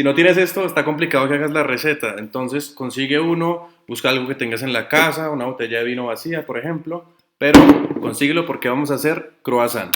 Si no tienes esto, está complicado que hagas la receta. Entonces consigue uno, busca algo que tengas en la casa, una botella de vino vacía, por ejemplo, pero consíguelo porque vamos a hacer croissant.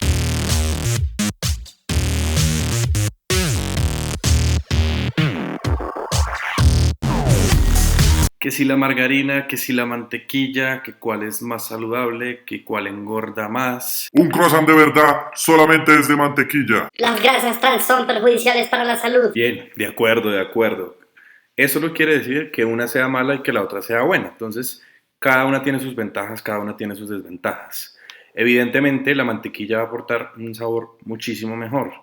Que si la margarina, que si la mantequilla, que cuál es más saludable, que cuál engorda más. Un croissant de verdad solamente es de mantequilla. Las grasas trans son perjudiciales para la salud. Bien, de acuerdo, de acuerdo. Eso no quiere decir que una sea mala y que la otra sea buena. Entonces, cada una tiene sus ventajas, cada una tiene sus desventajas. Evidentemente, la mantequilla va a aportar un sabor muchísimo mejor.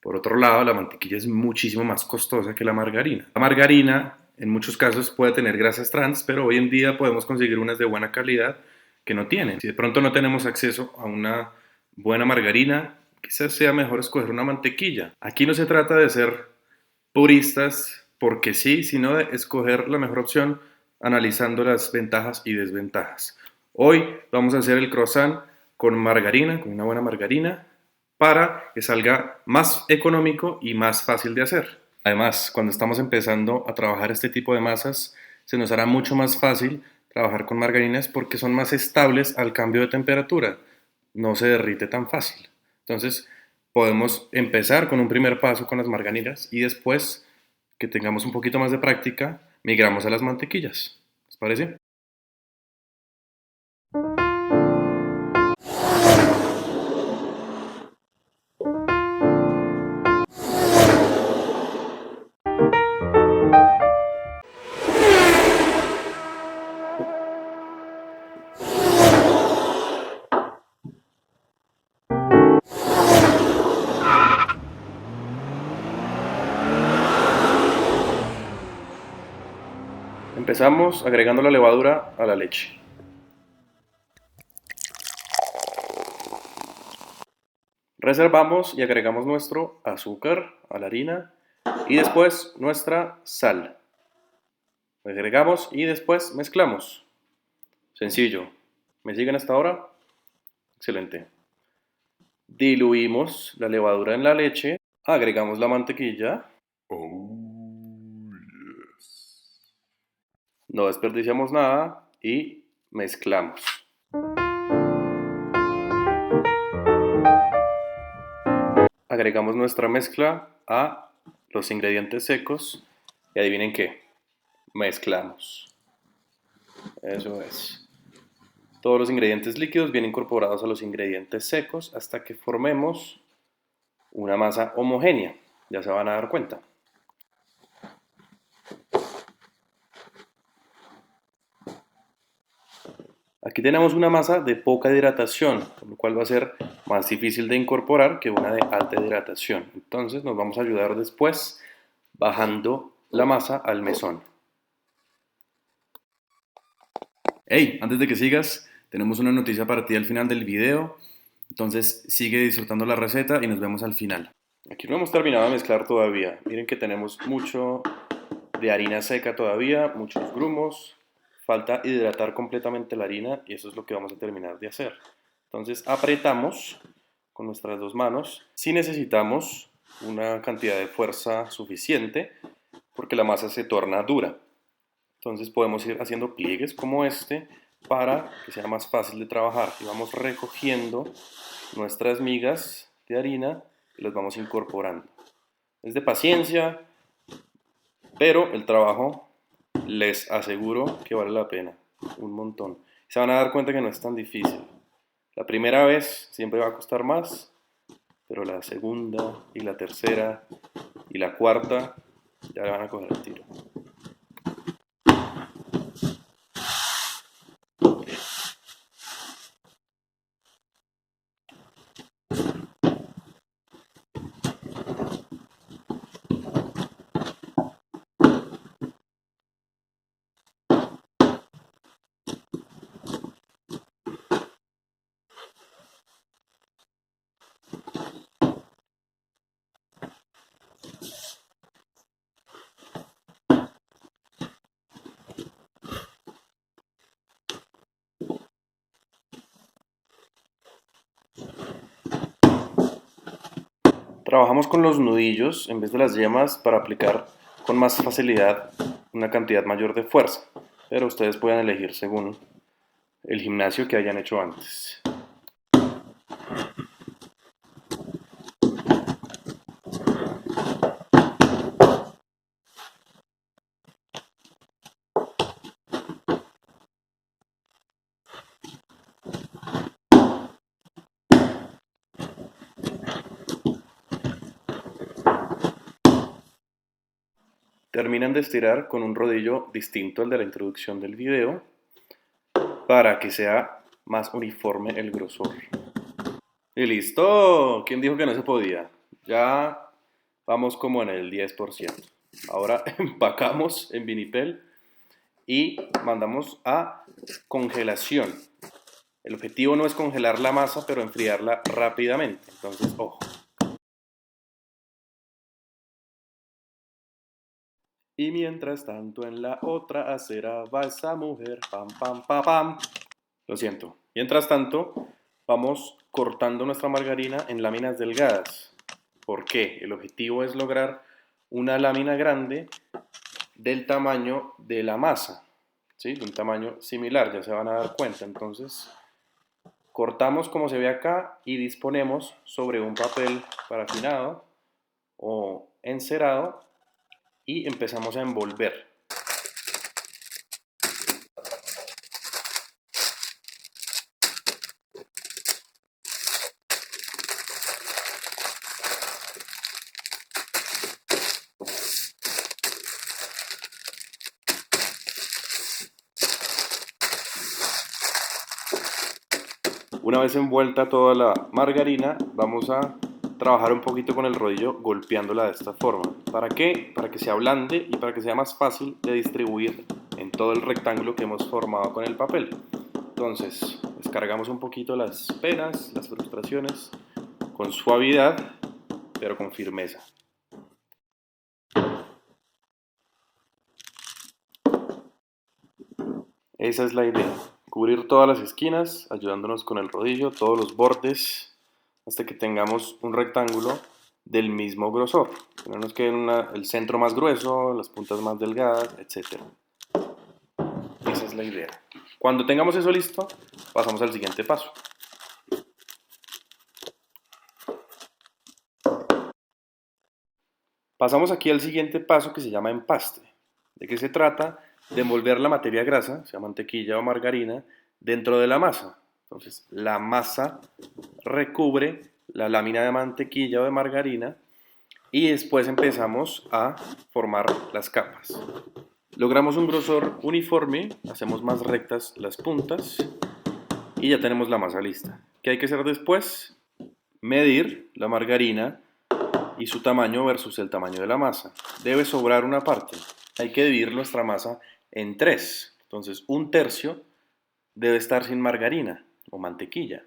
Por otro lado, la mantequilla es muchísimo más costosa que la margarina. La margarina, en muchos casos, puede tener grasas trans, pero hoy en día podemos conseguir unas de buena calidad que no tienen. Si de pronto no tenemos acceso a una buena margarina, quizás sea mejor escoger una mantequilla. Aquí no se trata de ser puristas porque sí, sino de escoger la mejor opción analizando las ventajas y desventajas. Hoy vamos a hacer el croissant con margarina, con una buena margarina, para que salga más económico y más fácil de hacer. Además, cuando estamos empezando a trabajar este tipo de masas, se nos hará mucho más fácil trabajar con margarinas porque son más estables al cambio de temperatura. No se derrite tan fácil. Entonces, podemos empezar con un primer paso con las margarinas y después, que tengamos un poquito más de práctica, migramos a las mantequillas. ¿Les parece? Empezamos agregando la levadura a la leche. Reservamos y agregamos nuestro azúcar a la harina y después nuestra sal. Agregamos y después mezclamos. Sencillo. ¿Me siguen hasta ahora? Excelente. Diluimos la levadura en la leche, agregamos la mantequilla, Oh, yes. no desperdiciamos nada y mezclamos. Agregamos nuestra mezcla a los ingredientes secos y adivinen qué, mezclamos. Eso es. Todos los ingredientes líquidos vienen incorporados a los ingredientes secos hasta que formemos una masa homogénea. Ya se van a dar cuenta. Aquí tenemos una masa de poca hidratación, por lo cual va a ser más difícil de incorporar que una de alta hidratación. Entonces nos vamos a ayudar después bajando la masa al mesón. Hey, antes de que sigas, tenemos una noticia para ti al final del video. Entonces sigue disfrutando la receta y nos vemos al final. Aquí no hemos terminado de mezclar todavía. Miren que tenemos mucho de harina seca todavía, muchos grumos. Falta hidratar completamente la harina y eso es lo que vamos a terminar de hacer. Entonces apretamos con nuestras dos manos. Si necesitamos una cantidad de fuerza suficiente porque la masa se torna dura. Entonces podemos ir haciendo pliegues como este para que sea más fácil de trabajar. Y vamos recogiendo nuestras migas de harina y las vamos incorporando. Es de paciencia, pero el trabajo les aseguro que vale la pena, un montón. Se van a dar cuenta que no es tan difícil. La primera vez siempre va a costar más, pero la segunda y la tercera y la cuarta ya le van a coger el tiro. Trabajamos con los nudillos en vez de las yemas para aplicar con más facilidad una cantidad mayor de fuerza, pero ustedes pueden elegir según el gimnasio que hayan hecho antes. Terminan de estirar con un rodillo distinto al de la introducción del video para que sea más uniforme el grosor. Y listo. ¿Quién dijo que no se podía? Ya vamos como en el 10%. Ahora empacamos en vinipel y mandamos a congelación. El objetivo no es congelar la masa, pero enfriarla rápidamente. Entonces, ojo. Y mientras tanto en la otra acera va esa mujer, pam, pam, pam, pam. Lo siento. Mientras tanto, vamos cortando nuestra margarina en láminas delgadas. ¿Por qué? El objetivo es lograr una lámina grande del tamaño de la masa, ¿sí? De un tamaño similar, ya se van a dar cuenta. Entonces, cortamos como se ve acá y disponemos sobre un papel parafinado o encerado y empezamos a envolver. Una vez envuelta toda la margarina, vamos a trabajar un poquito con el rodillo golpeándola de esta forma. ¿Para qué? Para que se ablande y para que sea más fácil de distribuir en todo el rectángulo que hemos formado con el papel. Entonces, descargamos un poquito las penas, las frustraciones, con suavidad, pero con firmeza. Esa es la idea. Cubrir todas las esquinas, ayudándonos con el rodillo, todos los bordes, hasta que tengamos un rectángulo del mismo grosor. Que no nos quede el centro más grueso, las puntas más delgadas, etc. Esa es la idea. Cuando tengamos eso listo, pasamos al siguiente paso. Pasamos aquí al siguiente paso que se llama empaste. ¿De qué se trata? De envolver la materia grasa, sea mantequilla o margarina, dentro de la masa. Entonces, la masa recubre la lámina de mantequilla o de margarina y después empezamos a formar las capas. Logramos un grosor uniforme, hacemos más rectas las puntas y ya tenemos la masa lista. ¿Qué hay que hacer después? Medir la margarina y su tamaño versus el tamaño de la masa. Debe sobrar una parte. Hay que dividir nuestra masa en 3. Entonces, un tercio debe estar sin margarina o mantequilla.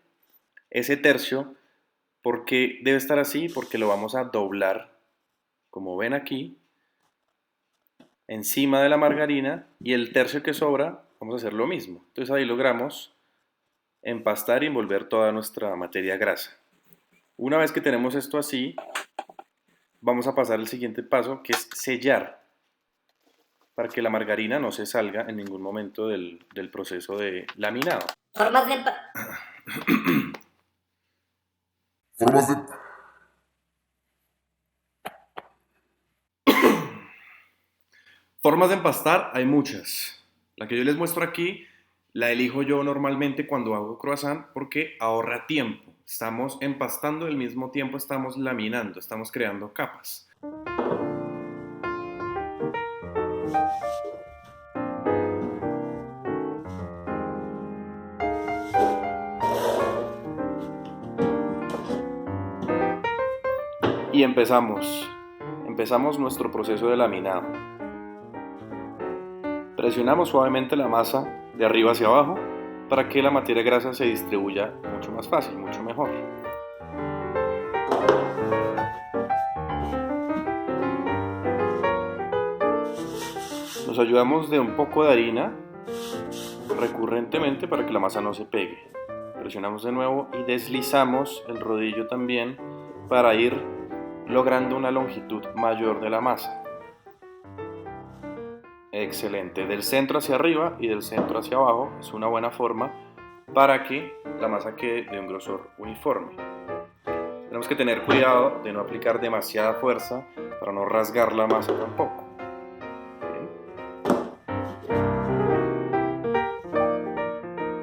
Ese tercio, ¿por qué debe estar así? Porque lo vamos a doblar, como ven aquí, encima de la margarina, y el tercio que sobra, vamos a hacer lo mismo. Entonces ahí logramos empastar y envolver toda nuestra materia grasa. Una vez que tenemos esto así, vamos a pasar al siguiente paso, que es sellar, para que la margarina no se salga en ningún momento del proceso de laminado. Formas de... Formas de... Formas de empastar hay muchas. La que yo les muestro aquí la elijo yo normalmente cuando hago croissant porque ahorra tiempo. Estamos empastando y al mismo tiempo estamos laminando, estamos creando capas. Y empezamos nuestro proceso de laminado. Presionamos suavemente la masa de arriba hacia abajo para que la materia grasa se distribuya mucho más fácil, mucho mejor. Nos ayudamos de un poco de harina recurrentemente para que la masa no se pegue. Presionamos de nuevo y deslizamos el rodillo también para ir logrando una longitud mayor de la masa. Excelente, del centro hacia arriba y del centro hacia abajo es una buena forma para que la masa quede de un grosor uniforme. Tenemos que tener cuidado de no aplicar demasiada fuerza para no rasgar la masa tampoco.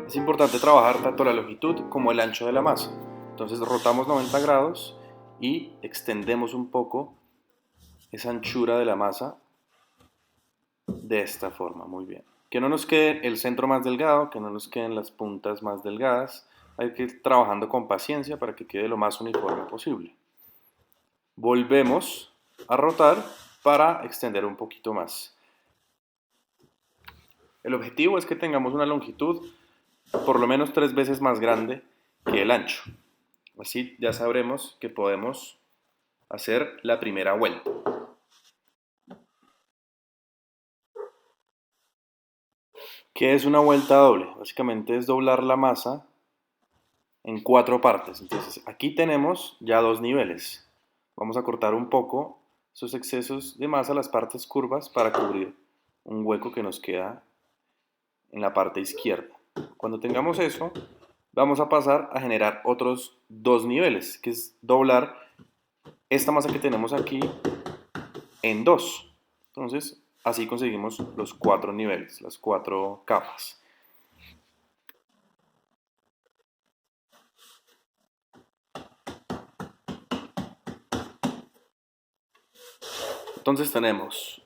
Es importante trabajar tanto la longitud como el ancho de la masa. Entonces rotamos 90 grados y extendemos un poco esa anchura de la masa de esta forma. Muy bien. Que no nos quede el centro más delgado, que no nos queden las puntas más delgadas. Hay que ir trabajando con paciencia para que quede lo más uniforme posible. Volvemos a rotar para extender un poquito más. El objetivo es que tengamos una longitud por lo menos 3 veces más grande que el ancho. Así ya sabremos que podemos hacer la primera vuelta. ¿Qué es una vuelta doble? Básicamente es doblar la masa en 4 partes. Entonces aquí tenemos ya 2 niveles. Vamos a cortar un poco esos excesos de masa, las partes curvas, para cubrir un hueco que nos queda en la parte izquierda. Cuando tengamos eso, vamos a pasar a generar otros 2 niveles, que es doblar esta masa que tenemos aquí en 2. Entonces, así conseguimos los 4 niveles, las 4 capas. Entonces tenemos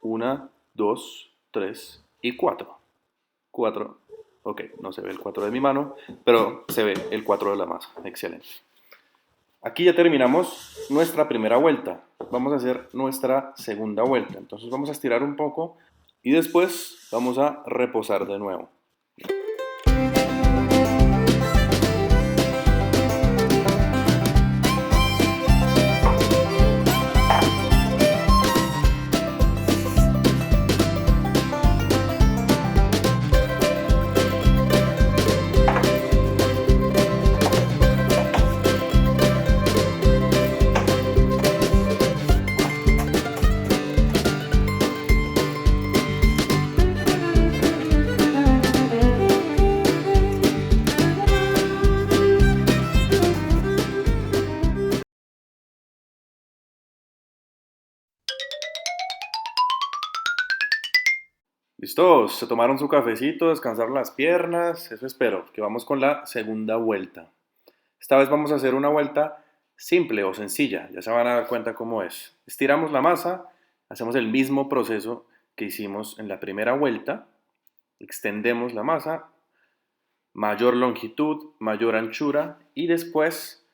1, 2, 3 y 4. 4, ok, no se ve el 4 de mi mano, pero se ve el 4 de la masa. Excelente. Aquí ya terminamos nuestra primera vuelta. Vamos a hacer nuestra segunda vuelta. Entonces vamos a estirar un poco y después vamos a reposar de nuevo. ¿Listos? Se tomaron su cafecito, descansaron las piernas, eso espero, que vamos con la segunda vuelta. Esta vez vamos a hacer una vuelta simple o sencilla, ya se van a dar cuenta cómo es. Estiramos la masa, hacemos el mismo proceso que hicimos en la primera vuelta, extendemos la masa, mayor longitud, mayor anchura y después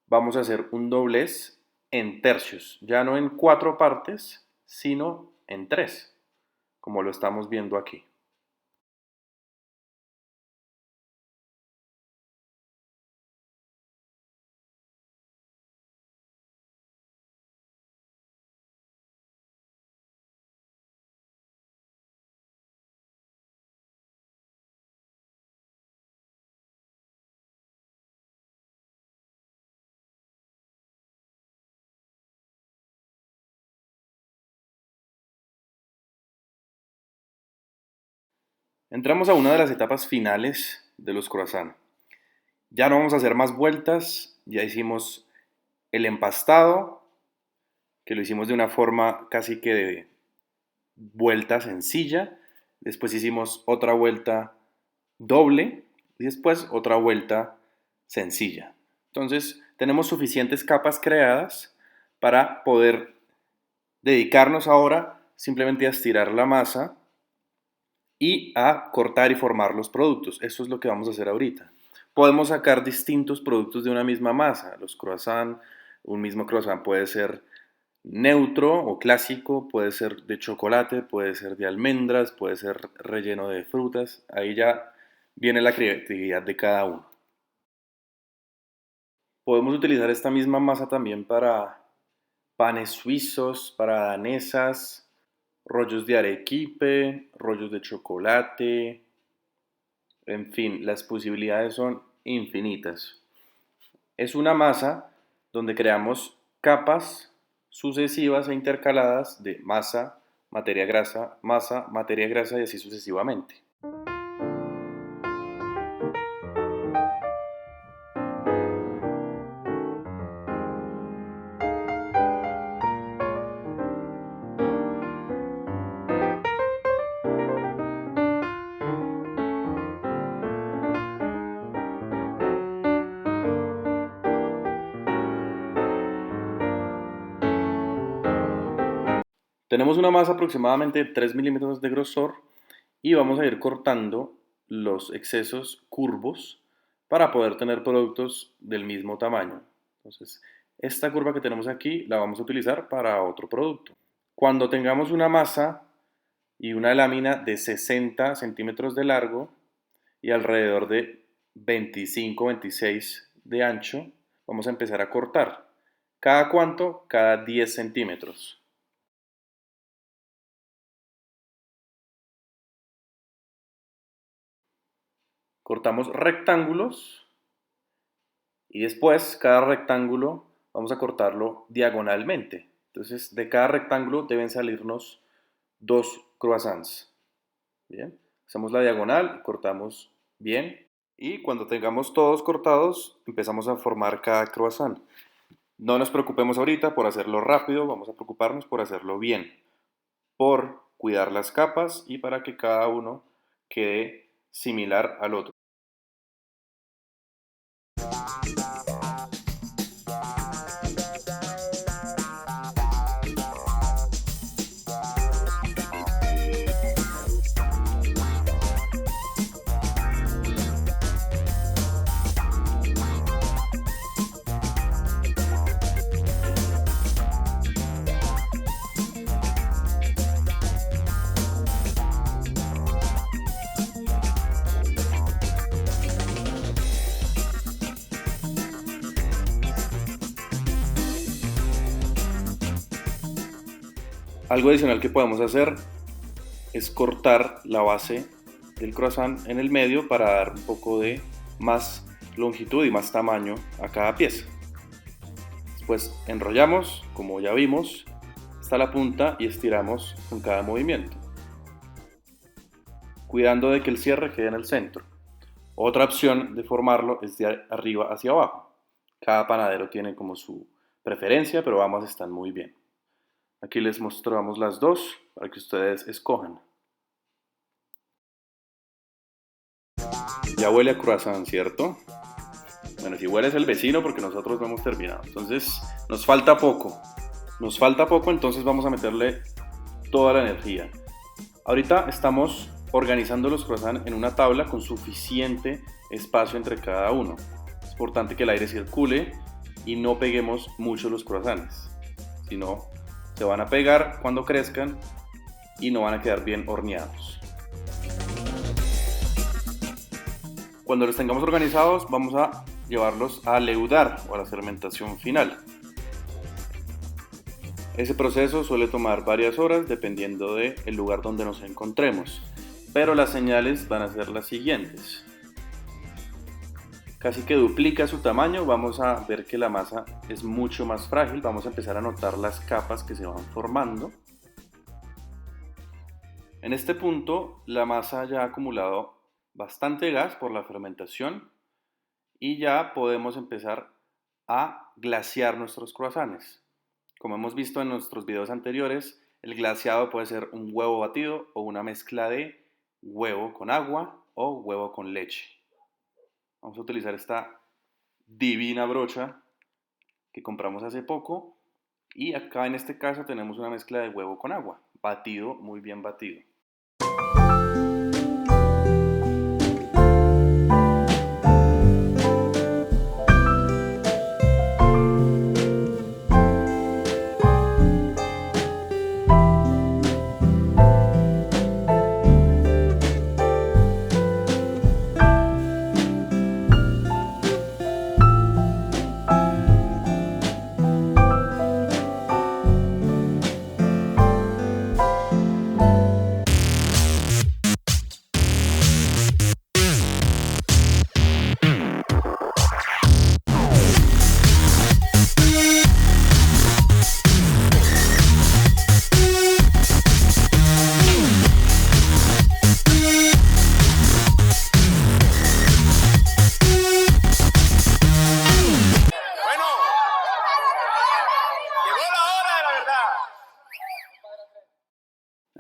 vamos a hacer un doblez en tercios, ya no en 4 partes, sino en 3, como lo estamos viendo aquí. Entramos a una de las etapas finales de los croissants. Ya no vamos a hacer más vueltas, ya hicimos el empastado, que lo hicimos de una forma casi que de vuelta sencilla. Después hicimos otra vuelta doble y después otra vuelta sencilla. Entonces tenemos suficientes capas creadas para poder dedicarnos ahora simplemente a estirar la masa y a cortar y formar los productos. Eso es lo que vamos a hacer ahorita. Podemos sacar distintos productos de una misma masa. Los croissants, un mismo croissant puede ser neutro o clásico, puede ser de chocolate, puede ser de almendras, puede ser relleno de frutas. Ahí ya viene la creatividad de cada uno. Podemos utilizar esta misma masa también para panes suizos, para danesas, rollos de arequipe, rollos de chocolate, en fin, las posibilidades son infinitas. Es una masa donde creamos capas sucesivas e intercaladas de masa, materia grasa y así sucesivamente. Tenemos una masa aproximadamente de 3 milímetros de grosor y vamos a ir cortando los excesos curvos para poder tener productos del mismo tamaño. Entonces, esta curva que tenemos aquí la vamos a utilizar para otro producto. Cuando tengamos una masa y una lámina de 60 centímetros de largo y alrededor de 25-26 de ancho, vamos a empezar a cortar. ¿Cada cuánto? Cada 10 centímetros. Cortamos rectángulos y después cada rectángulo vamos a cortarlo diagonalmente. Entonces de cada rectángulo deben salirnos 2 croissants. Bien, hacemos la diagonal, cortamos bien y cuando tengamos todos cortados empezamos a formar cada croissant. No nos preocupemos ahorita por hacerlo rápido, vamos a preocuparnos por hacerlo bien, por cuidar las capas y para que cada uno quede similar al otro. Algo adicional que podemos hacer es cortar la base del croissant en el medio para dar un poco de más longitud y más tamaño a cada pieza. Después enrollamos, como ya vimos, hasta la punta y estiramos con cada movimiento, cuidando de que el cierre quede en el centro. Otra opción de formarlo es de arriba hacia abajo. Cada panadero tiene como su preferencia, pero ambas están muy bien. Aquí les mostramos las dos para que ustedes escojan. Ya huele a croissant, ¿cierto? Bueno, si huele es el vecino porque nosotros no hemos terminado. Entonces, nos falta poco. Entonces vamos a meterle toda la energía. Ahorita estamos organizando los croissants en una tabla con suficiente espacio entre cada uno. Es importante que el aire circule y no peguemos mucho los croissants. Si no, se van a pegar cuando crezcan y no van a quedar bien horneados. Cuando los tengamos organizados, vamos a llevarlos a leudar o a la fermentación final. Ese proceso suele tomar varias horas dependiendo del lugar donde nos encontremos, pero las señales van a ser las siguientes. Casi que duplica su tamaño, vamos a ver que la masa es mucho más frágil, vamos a empezar a notar las capas que se van formando. En este punto la masa ya ha acumulado bastante gas por la fermentación y ya podemos empezar a glasear nuestros croissants. Como hemos visto en nuestros videos anteriores, el glaseado puede ser un huevo batido o una mezcla de huevo con agua o huevo con leche. Vamos a utilizar esta divina brocha que compramos hace poco y acá en este caso tenemos una mezcla de huevo con agua, batido, muy bien batido.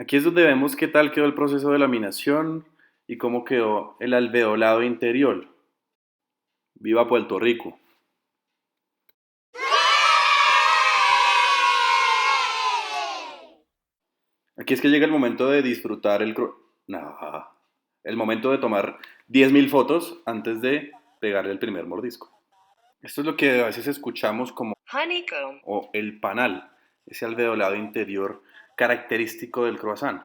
Aquí es donde vemos qué tal quedó el proceso de laminación y cómo quedó el alveolado interior. ¡Viva Puerto Rico! Aquí es que llega el momento de disfrutar el momento de tomar 10.000 fotos antes de pegarle el primer mordisco. Esto es lo que a veces escuchamos como honeycomb o el panal, ese alveolado interior característico del croissant.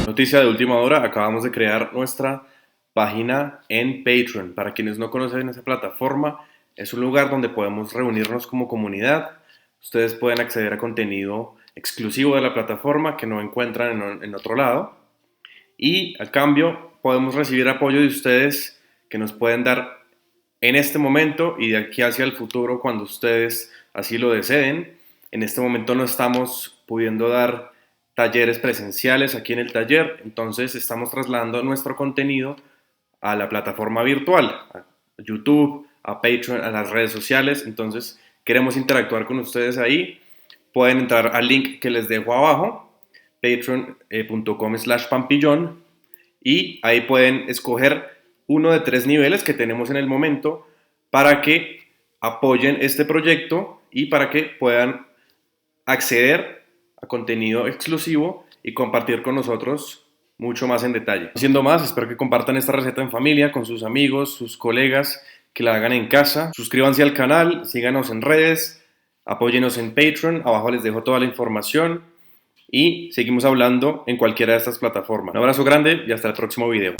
Noticia de última hora, acabamos de crear nuestra página en Patreon. Para quienes no conocen esa plataforma, es un lugar donde podemos reunirnos como comunidad. Ustedes pueden acceder a contenido exclusivo de la plataforma que no encuentran en otro lado. Y a cambio podemos recibir apoyo de ustedes que nos pueden dar en este momento y de aquí hacia el futuro cuando ustedes así lo deseen. En este momento no estamos pudiendo dar talleres presenciales aquí en el taller, entonces estamos trasladando nuestro contenido a la plataforma virtual, a YouTube, a Patreon, a las redes sociales. Entonces queremos interactuar con ustedes ahí. Pueden entrar al link que les dejo abajo, patreon.com/pampillón, y ahí pueden escoger uno de 3 niveles que tenemos en el momento para que apoyen este proyecto y para que puedan acceder a contenido exclusivo y compartir con nosotros mucho más en detalle. Siendo más, espero que compartan esta receta en familia, con sus amigos, sus colegas, que la hagan en casa. Suscríbanse al canal, síganos en redes, apóyenos en Patreon, abajo les dejo toda la información y seguimos hablando en cualquiera de estas plataformas. Un abrazo grande y hasta el próximo video.